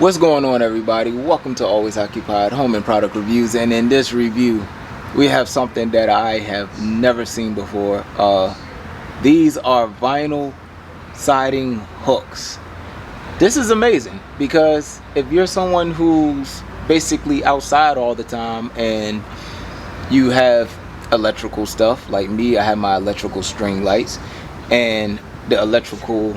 What's going on, everybody? Welcome to Always Occupied Home and Product Reviews. And in this review, we have something that I have never seen before. These are vinyl siding hooks. This is amazing because if you're someone who's basically outside all the time and you have electrical stuff like me, I have my electrical string lights and the electrical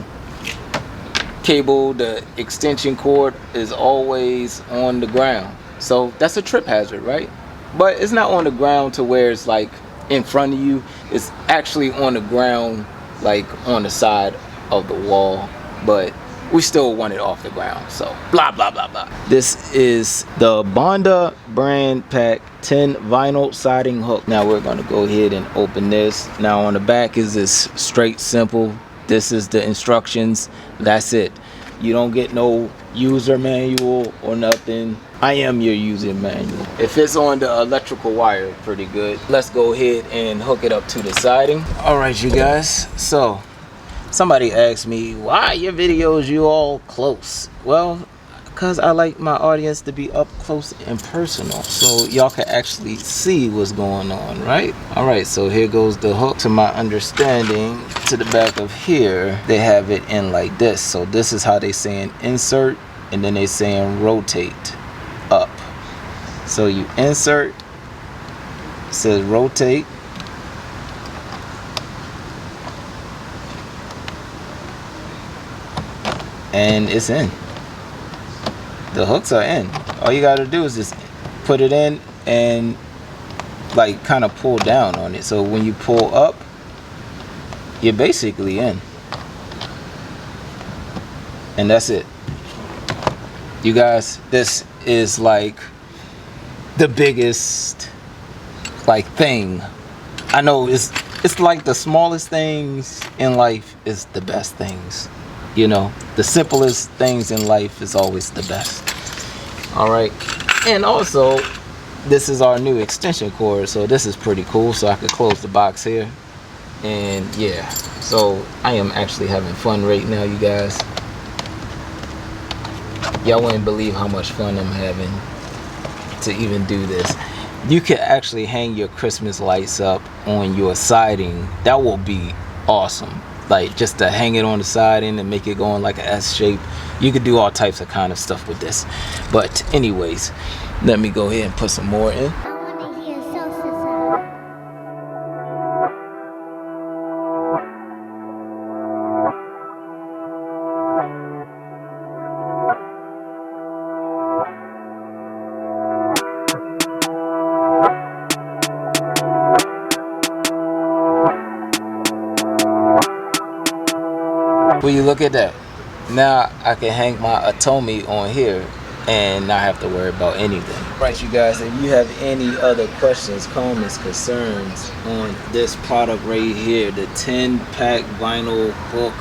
cable, the extension cord is always on the ground, so that's a trip hazard, right? But it's not on the ground to where it's like in front of you. It's actually on the ground, like on the side of the wall, but we still want it off the ground, so blah blah blah blah. This is the Bonda brand pack 10 vinyl siding hook. Now we're going to go ahead and open this. Now on the back is this straight simple. This is the instructions. That's it. You don't get no user manual or nothing. I am your user manual. It fits on the electrical wire pretty good. Let's go ahead and hook it up to the siding. All right, you guys. So somebody asked me, why your videos you all close? Well, because I like my audience to be up close and personal, so y'all can actually see what's going on, right? All right, so here goes the hook. To my understanding, to the back of here, they have it in like this. So this is how they saying insert, and then they saying rotate up. So you insert, it says rotate, and it's in. The hooks are in. All you gotta do is just put it in and like kind of pull down on it. So when you pull up, you're basically in. And that's it. You guys, this is like the biggest like thing. I know it's like the smallest things in life is the best things. You know, the simplest things in life is always the best. All right, and also this is our new extension cord, so this is pretty cool. So I could close the box here, and yeah, so I am actually having fun right now, you guys. Y'all wouldn't believe how much fun I'm having to even do this. You could actually hang your Christmas lights up on your siding. That will be awesome. Like just to hang it on the siding and make it go in like an S shape. You could do all types of kind of stuff with this. But anyways, let me go ahead and put some more in. Will you look at that? Now I can hang my Atomi on here and not have to worry about anything. Right, you guys, if you have any other questions, comments, concerns on this product right here, the 10-pack vinyl hook,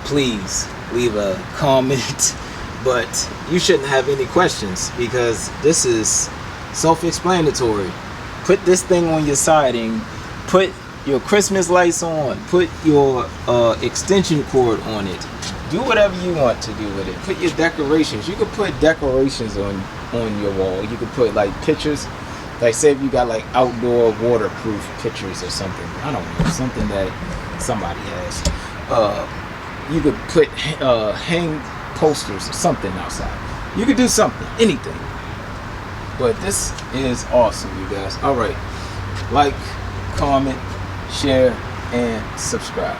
please leave a comment. But you shouldn't have any questions because this is self-explanatory. Put this thing on your siding, put your Christmas lights on, put your extension cord on it, do whatever you want to do with it. Put your decorations. You could put decorations on your wall. You could put like pictures, like say if you got like outdoor waterproof pictures or something, I don't know, something that somebody has. You could put hang posters or something outside. You could do something, anything. But this is awesome, you guys. All right, like, comment, share, and subscribe.